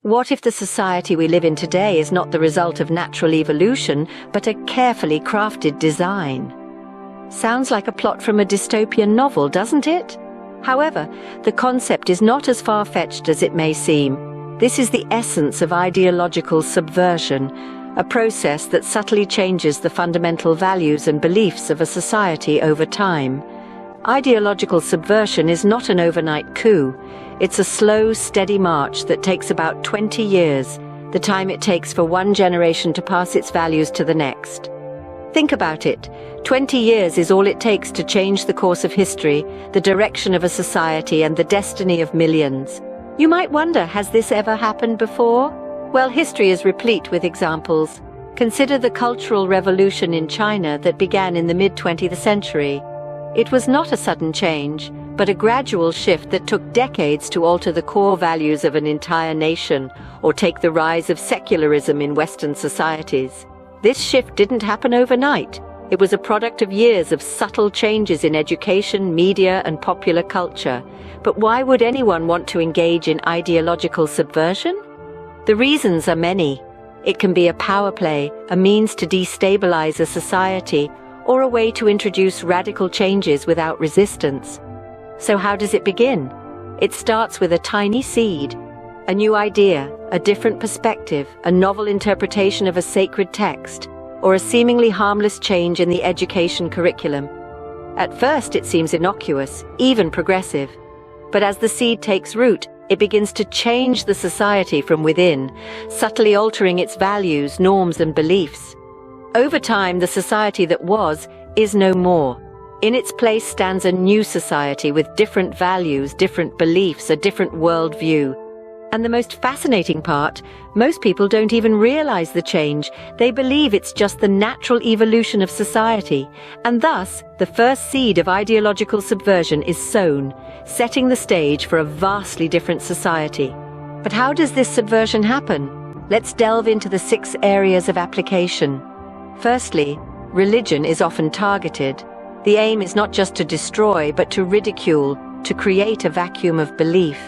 What if the society we live in today is not the result of natural evolution, but a carefully crafted design? Sounds like a plot from a dystopian novel, doesn't it? However, the concept is not as far-fetched as it may seem. This is the essence of ideological subversion, a process that subtly changes the fundamental values and beliefs of a society over time. Ideological subversion is not an overnight coup. It's a slow, steady march that takes about 20 years, the time it takes for one generation to pass its values to the next. Think about it. 20 years is all it takes to change the course of history, the direction of a society, and the destiny of millions. You might wonder, has this ever happened before? Well, history is replete with examples. Consider the Cultural Revolution in China that began in the mid-20th century. It was not a sudden change, but a gradual shift that took decades to alter the core values of an entire nation, or take the rise of secularism in Western societies. This shift didn't happen overnight. It was a product of years of subtle changes in education, media, and popular culture. But why would anyone want to engage in ideological subversion? The reasons are many. It can be a power play, a means to destabilize a society, or a way to introduce radical changes without resistance. So how does it begin? It starts with a tiny seed, a new idea, a different perspective, a novel interpretation of a sacred text, or a seemingly harmless change in the education curriculum. At first it seems innocuous, even progressive. But as the seed takes root, it begins to change the society from within, subtly altering its values, norms, and beliefs. Over time, the society that was is no more. In its place stands a new society with different values, different beliefs, a different worldview. And the most fascinating part, most people don't even realize the change. They believe it's just the natural evolution of society. And thus, the first seed of ideological subversion is sown, setting the stage for a vastly different society. But how does this subversion happen? Let's delve into the 6 areas of application. Firstly, religion is often targeted. The aim is not just to destroy, but to ridicule, to create a vacuum of belief.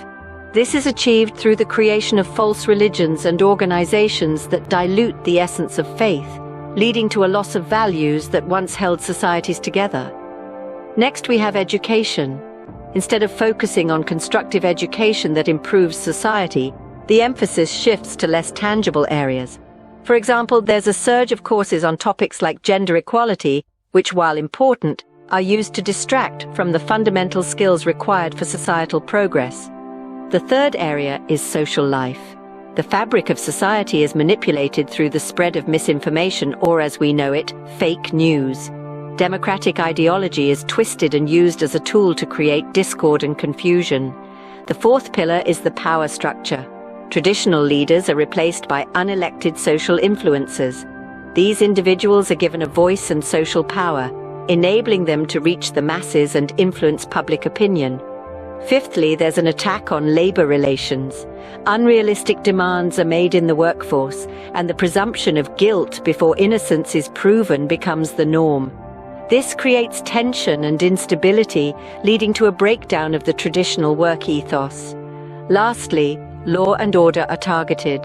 This is achieved through the creation of false religions and organizations that dilute the essence of faith, leading to a loss of values that once held societies together. Next, we have education. Instead of focusing on constructive education that improves society, the emphasis shifts to less tangible areas. For example, there's a surge of courses on topics like gender equality, which, while important, are used to distract from the fundamental skills required for societal progress. The third area is social life. The fabric of society is manipulated through the spread of misinformation, or as we know it, fake news. Democratic ideology is twisted and used as a tool to create discord and confusion. The fourth pillar is the power structure. Traditional leaders are replaced by unelected social influencers. These individuals are given a voice and social power, enabling them to reach the masses and influence public opinion. Fifthly, there's an attack on labor relations. Unrealistic demands are made in the workforce, and the presumption of guilt before innocence is proven becomes the norm. This creates tension and instability, leading to a breakdown of the traditional work ethos. Lastly, law and order are targeted.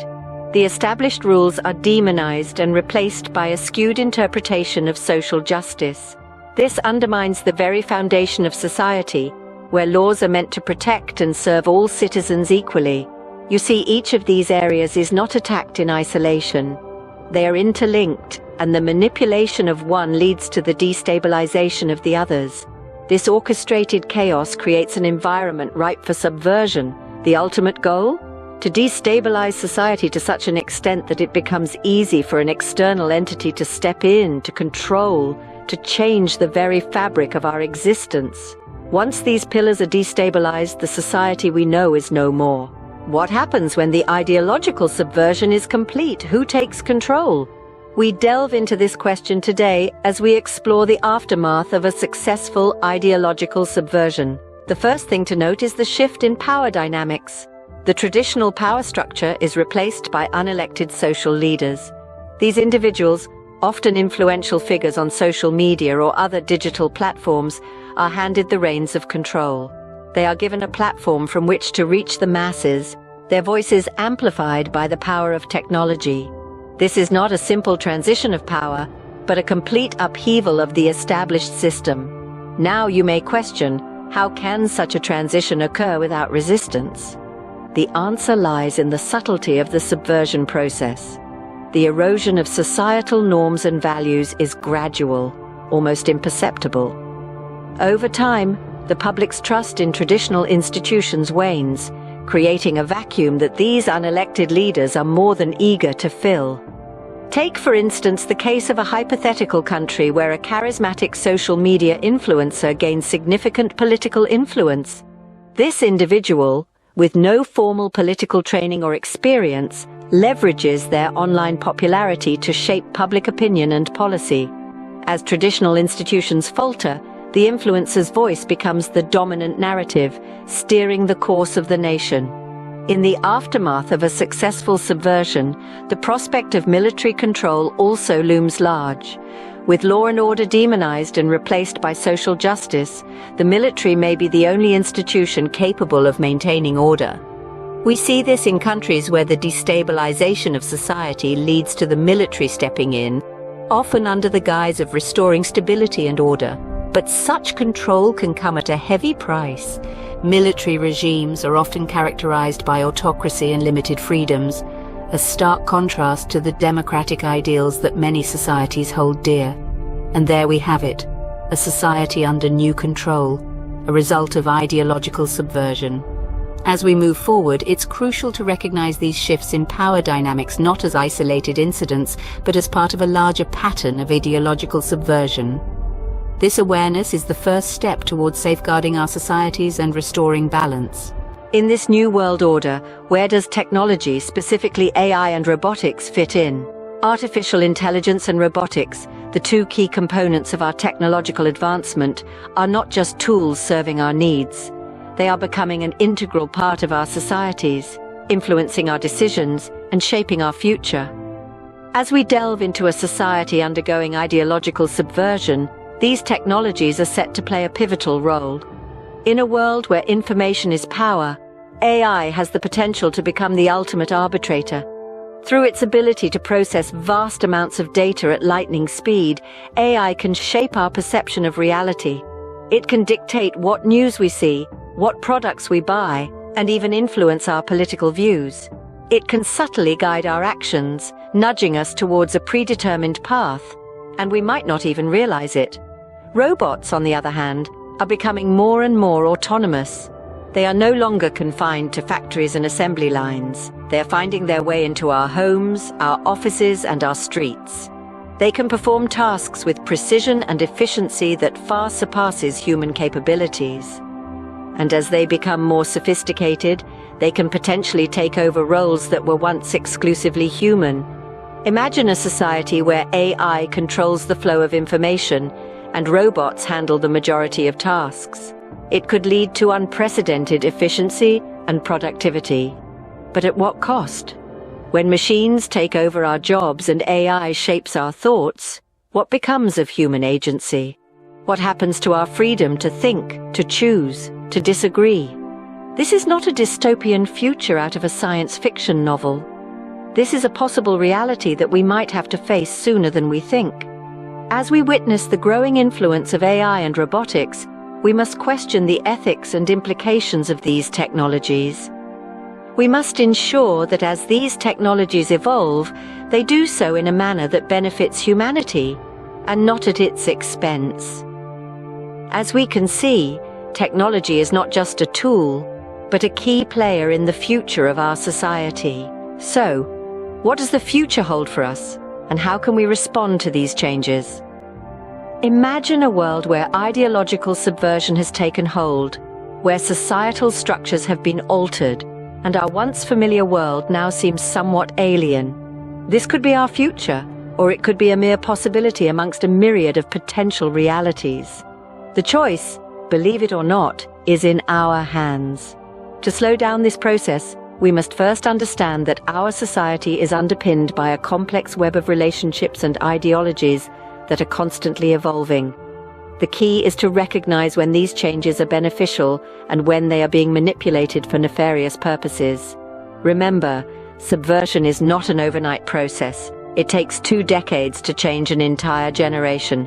The established rules are demonized and replaced by a skewed interpretation of social justice. This undermines the very foundation of society, where laws are meant to protect and serve all citizens equally. You see, each of these areas is not attacked in isolation. They are interlinked, and the manipulation of one leads to the destabilization of the others. This orchestrated chaos creates an environment ripe for subversion. The ultimate goal? To destabilize society to such an extent that it becomes easy for an external entity to step in, to control, to change the very fabric of our existence. Once these pillars are destabilized, the society we know is no more. What happens when the ideological subversion is complete? Who takes control? We delve into this question today as we explore the aftermath of a successful ideological subversion. The first thing to note is the shift in power dynamics. The traditional power structure is replaced by unelected social leaders. These individuals, often influential figures on social media or other digital platforms, are handed the reins of control. They are given a platform from which to reach the masses, their voices amplified by the power of technology. This is not a simple transition of power, but a complete upheaval of the established system. Now you may question, how can such a transition occur without resistance? The answer lies in the subtlety of the subversion process. The erosion of societal norms and values is gradual, almost imperceptible. Over time, the public's trust in traditional institutions wanes, creating a vacuum that these unelected leaders are more than eager to fill. Take, for instance, the case of a hypothetical country where a charismatic social media influencer gains significant political influence. This individual, with no formal political training or experience, leverages their online popularity to shape public opinion and policy. As traditional institutions falter, the influencer's voice becomes the dominant narrative, steering the course of the nation. In the aftermath of a successful subversion, the prospect of military control also looms large. With law and order demonized and replaced by social justice, the military may be the only institution capable of maintaining order. We see this in countries where the destabilization of society leads to the military stepping in, often under the guise of restoring stability and order. But such control can come at a heavy price. Military regimes are often characterized by autocracy and limited freedoms, a stark contrast to the democratic ideals that many societies hold dear. And there we have it, a society under new control, a result of ideological subversion. As we move forward, it's crucial to recognize these shifts in power dynamics not as isolated incidents, but as part of a larger pattern of ideological subversion. This awareness is the first step towards safeguarding our societies and restoring balance. In this new world order, where does technology, specifically AI and robotics, fit in? Artificial intelligence and robotics, the two key components of our technological advancement, are not just tools serving our needs. They are becoming an integral part of our societies, influencing our decisions and shaping our future. As we delve into a society undergoing ideological subversion, these technologies are set to play a pivotal role. In a world where information is power, AI has the potential to become the ultimate arbitrator. Through its ability to process vast amounts of data at lightning speed, AI can shape our perception of reality. It can dictate what news we see, what products we buy, and even influence our political views. It can subtly guide our actions, nudging us towards a predetermined path, and we might not even realize it. Robots, on the other hand, are becoming more and more autonomous. They are no longer confined to factories and assembly lines. They are finding their way into our homes, our offices, and our streets. They can perform tasks with precision and efficiency that far surpasses human capabilities. And as they become more sophisticated, they can potentially take over roles that were once exclusively human. Imagine a society where AI controls the flow of information and robots handle the majority of tasks. It could lead to unprecedented efficiency and productivity. But at what cost? When machines take over our jobs and AI shapes our thoughts, what becomes of human agency? What happens to our freedom to think, to choose, to disagree? This is not a dystopian future out of a science fiction novel. This is a possible reality that we might have to face sooner than we think. As we witness the growing influence of AI and robotics, we must question the ethics and implications of these technologies. We must ensure that as these technologies evolve, they do so in a manner that benefits humanity, and not at its expense. As we can see, technology is not just a tool, but a key player in the future of our society. So, what does the future hold for us, and how can we respond to these changes? Imagine a world where ideological subversion has taken hold, where societal structures have been altered, and our once familiar world now seems somewhat alien. This could be our future, or it could be a mere possibility amongst a myriad of potential realities. The choice, believe it or not, is in our hands. To slow down this process, we must first understand that our society is underpinned by a complex web of relationships and ideologies that are constantly evolving. The key is to recognize when these changes are beneficial and when they are being manipulated for nefarious purposes. Remember, subversion is not an overnight process. It takes 2 decades to change an entire generation.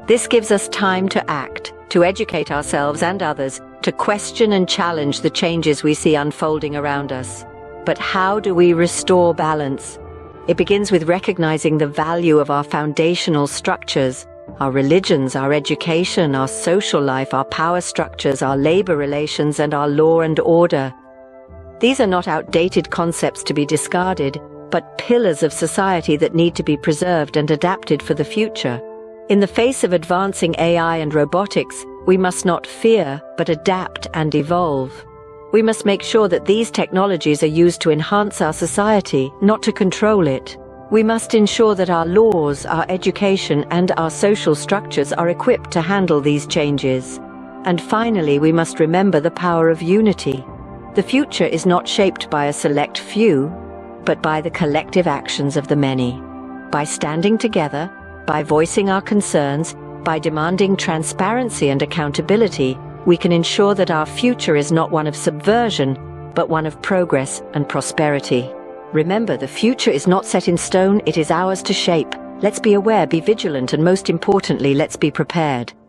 This gives us time to act, to educate ourselves and others, to question and challenge the changes we see unfolding around us. But how do we restore balance? It begins with recognizing the value of our foundational structures, our religions, our education, our social life, our power structures, our labor relations, and our law and order. These are not outdated concepts to be discarded, but pillars of society that need to be preserved and adapted for the future. In the face of advancing AI and robotics, we must not fear, but adapt and evolve. We must make sure that these technologies are used to enhance our society, not to control it. We must ensure that our laws, our education, and our social structures are equipped to handle these changes. And finally, we must remember the power of unity. The future is not shaped by a select few, but by the collective actions of the many. By standing together, by voicing our concerns, by demanding transparency and accountability, we can ensure that our future is not one of subversion, but one of progress and prosperity. Remember, the future is not set in stone, it is ours to shape. Let's be aware, be vigilant, and most importantly, let's be prepared.